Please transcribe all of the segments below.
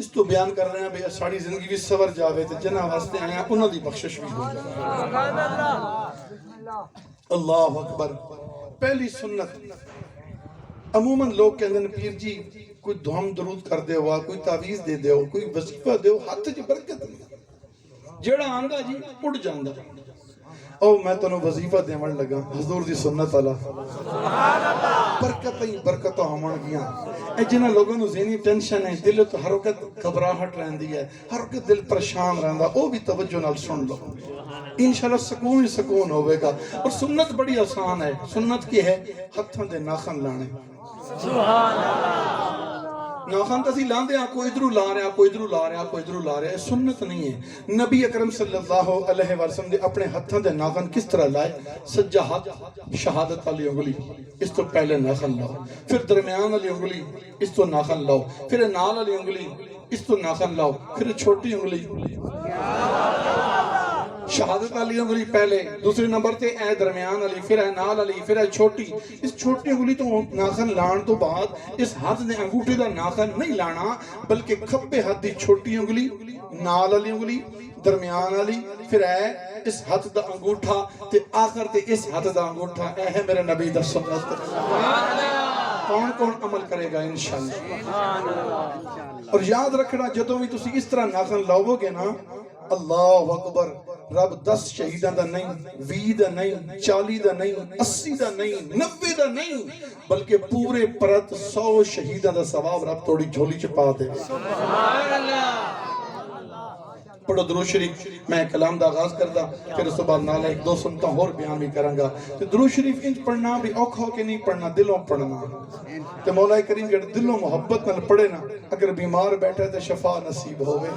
اس تو بیان کر رہے ہیں بھئی ساری زندگی بھی سور جاوے تے جنہ واسطے آئے ہیں انہوں دی بخشش بھی ہو جائے. اللہ اکبر. پہلی سنت عموماً لوگ کہندے ہیں پیر جی کوئی دعم درود کر دے ہوا, کوئی تعویذ دے دے ہو, کوئی وظیفہ دے ہو, ہاتھ جی برکت نہیں جیڑا آندا جی اڑ جاندا. او میں تنوں وظیفہ دیون لگا حضور دی سنت والا برکتیں برکتاں ہون گیاں. اے جنہاں لوگوں نوں ذہنی ٹینشن ہے, دل تو ہر وقت گھبراہٹ رہندی ہے, ہر وقت دل پریشان رہندا, او بھی توجہ نال سن لو انشاءاللہ سکون ہی سکون ہوئے گا. اور سنت بڑی آسان ہے. سنت کی ہے ہتھاں دے ناخن لانے. ناخن تسی لاندے ہیں, کوئی ادھروں لا رہا, کوئی ادھروں لا رہا, کوئی ادھروں لا رہا. سنت نہیں ہے. نبی اکرم صلی اللہ علیہ وسلم دے اپنے ہتھاں دے ناخن کس طرح لائے؟ سجا ہاتھ شہادت والی انگلی, اس تو پہلے ناخن لاؤ, پھر درمیان والی انگلی, اس تو ناخن لاؤ, پھر نال والی انگلی, اس تو ناخن لاؤ, پھر چھوٹی انگلی شہادت والی انگلی پہلے, دوسرے نمبر تے اے درمیان علی, پھر اے نال علی, پھر اے چھوٹی. اس چھوٹی انگلی تو ناخن لان تو بعد اس ہاتھ نے انگوٹھے دا ناخن نہیں لانا, بلکہ کھبے ہاتھ دی چھوٹی انگلی, نال علی انگلی, درمیان علی, پھر اے اس ہاتھ دا انگوٹھا تے آخر تے اس ہاتھ دا انگوٹھا. اے ہے میرے نبی دا سنت. کون کون عمل کرے گا انشاءاللہ. اور یاد رکھنا جدوں بھی تسی اس طرح ناخن لاؤ گے نا, اللہ اکبر, رب 10 شہیدان دا نہیں, 20 دا نہیں, 40 دا نہیں, 80 دا نہیں, 90 دا نہیں, بلکہ پورے پرت 100 شہیدان دا ثواب رب توڑی جھولی چپا دے. پڑھو درود شریف. میں کلام دا آغاز کردا, پھر اس بعد نال ایک دو سنتا اور بیان بھی کروں گا. درود شریف انج پڑھنا بھی اوکھا ہو کے نہیں پڑھنا, دلوں پڑھنا. تے مولا کریم جڑے دلوں محبت نال پڑھے نا, اگر بیمار بیٹھے تے شفا نصیب ہوئے,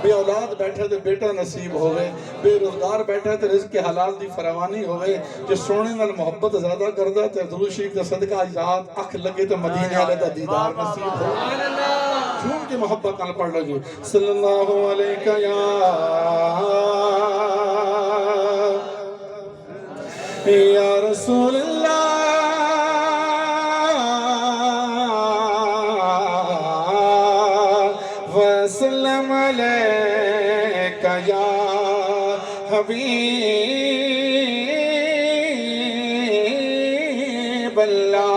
بے اولاد بیٹھے تے بیٹا نصیب ہوئے, بے روزگار بیٹھے تے رزق حلال دی فراوانی ہوئے. جو سونے نال محبت زیادہ کردہ تے درود شریف دا صدقہ یاد اکھ لگے تے مدینے والے دا دیدار نصیب ہوئے. جھوم کے محبت نال پڑھ لو جی. صلی اللہ علیہ یا رسول اللہ وسلم علیکہ یا حبیب اللہ.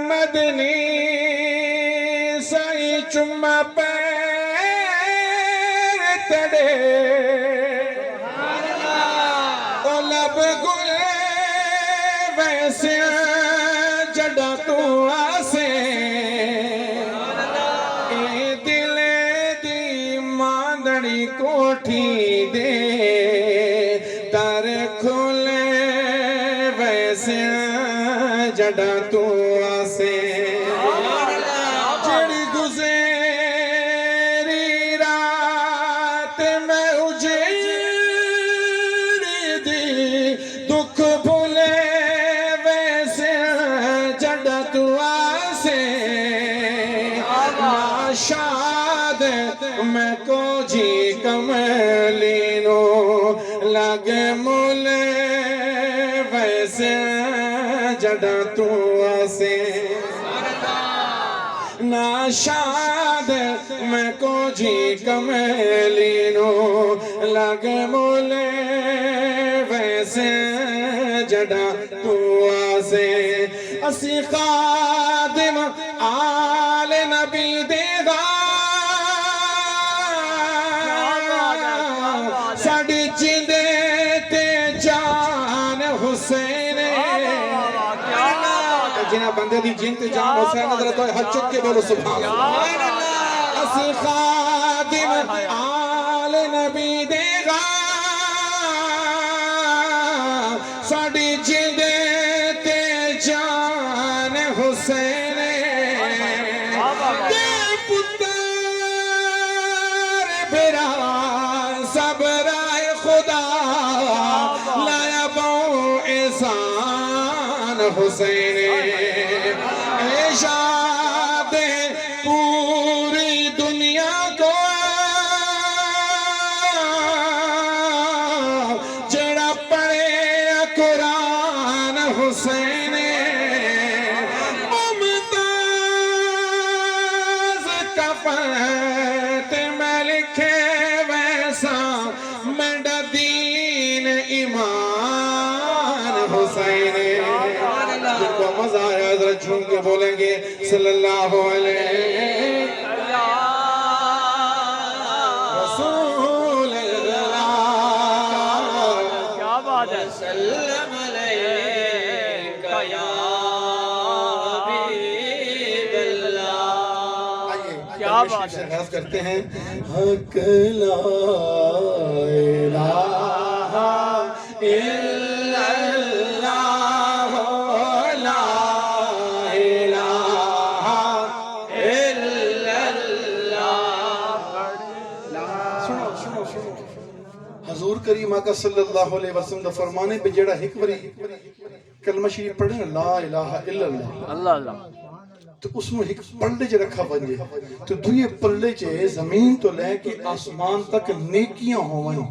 مدنی سائی چمہ پیر تڑے, او لب گل ویسے جڑا تو آسے, اے دل دی ماندڑی کوٹھی دے در کھلے ویسے جڑا تو آسے. جڑی گزری رات میں اجڑی دی, دکھ بھولے ویسے جڑا تو آسے. ناشاد میں کو جی کملینو لگ مولے ویسے جڑا تو آسے. ناشاد میں کو جی کملینو لگ مولے ویسے جڑا تو آسے. اسی خادم آل نبی دے گا, ساڑی جندے تے جان حسین. جنہ بندے دی جن تے جان حسین حضرت ہوئے ہاتھ چک کے بولو سبحان اللہ. اسی خادم آل نبی دے گا, ساڑی جندے تے جان حسین. دے پتر بھرا سب رائے خدا, لایا باؤں احسان حسین. ارشاد پوری دنیا کو جڑا پڑھے قرآن حسین ممتاز کفایت میں لکھے ویسا میرا دین ایمان حسین جن کو مزہ آیا ذرا جھوم کے بولیں گے صلی اللہ علیہ رسول اللہ کیا بات ہے سلم علیکہ یا حبیب اللہ کیا بات ہے آغاز کرتے ہیں حق لا الہ الا اللہ لا الہ الا اللہ سنو حضور کریم آقا صلی اللہ علیہ وسلم دا فرمانے پہ جڑا ایک بری کلمہ شریف پڑھے نا لا الہ الا اللہ اللہ اللہ تو اس میں ایک پلڑے چ رکھا بنجے تو دوئے پلڑے چ زمین تو لے کے آسمان تک نیکیاں ہوئیں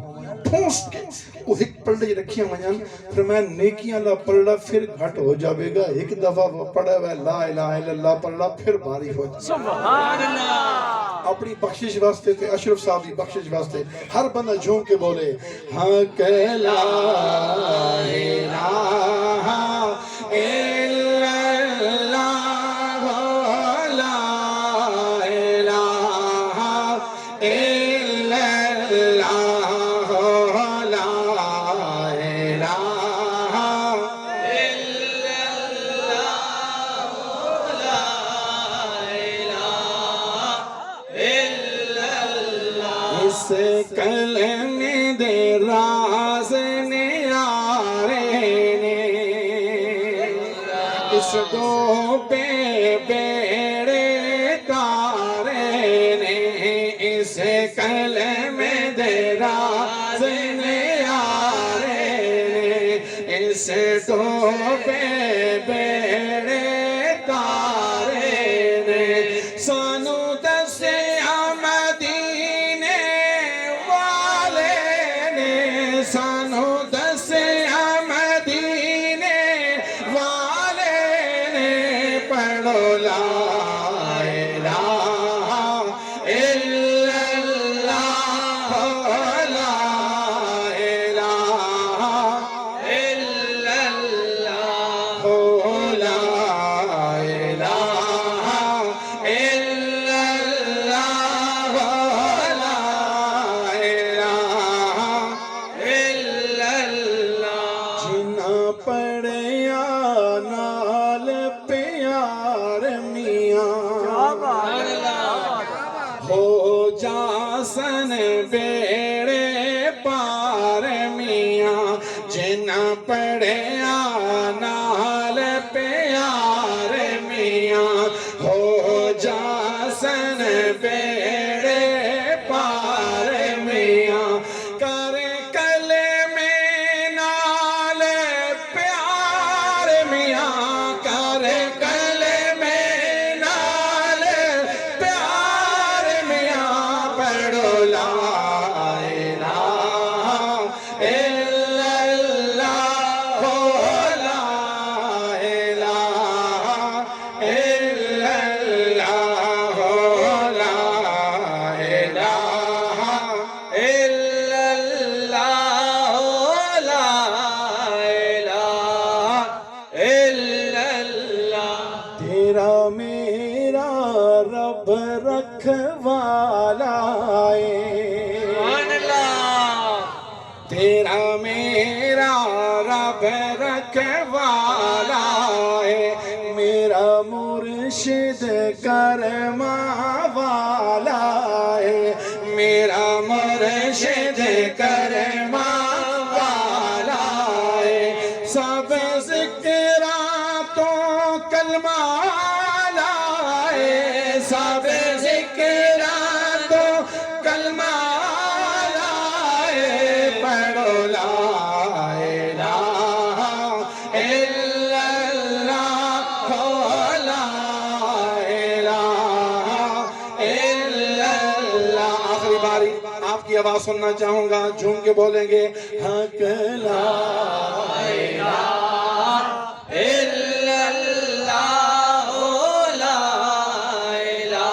پھونس کے وہ ایک پلڑے چ رکھیاں ونجن پھر میں نیکیاں لا پلڑا پھر گھٹ ہو جاوے گا ایک دفعہ وہ پڑھا ہے لا الہ الا اللہ پلڑا پھر بھاری ہو جائے سبحان اللہ اپنی بخشش واسطے تھے اشرف صاحب دی بخشش واسطے ہر بندہ جھوم کے بولے ہاں کہ لا الہ الا اللہ لا الہ الا اللہ لا الہ اس کلمے دے راز نیارے نے اس دو پہ بیڑے تارے نے اس کلمے دے راز نیارے نے اس دو پہ بیڑے تارے نے سانو دسیا مدینے والے نے سانو دسیا مدینے والے نے پڑھو لا الہ الا اللہ لا الہ الا اللہ لا الہ الا اللہ لا الہ الا اللہ جنہ پڑھیا نال پیار میاں ہو جاسن بیڑے پار میاں جنہ پڑھیا نال پیار میاں ہو جاسن بیڑے پار میاں کر کلمے نال پیار میاں کر کلمے نال پیار میاں پڑھو لا الہ الا اللہ لا الہ الا اللہ لا الہ الا اللہ لا الہ الا اللہ تیرا میرا رب رکھوالا ہے تیرا میرا رب رکھوالا ہے میرا مرشد کرما والا ہے میرا مرشد کرما والا ہے سب ذکرہ تو کلمہ لائے سب ذکرہ تو کلمہ لائے پڑھو لا الہ الا اللہ لا الہ الا اللہ آخری باری آپ کی آواز سننا چاہوں گا، جھوم کے بولیں گے حق لا الہ الا اللہ لا الہ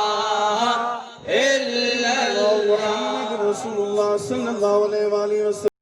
الا اللہ محمد رسول اللہ صلی اللہ علیہ وآلہ وسلم.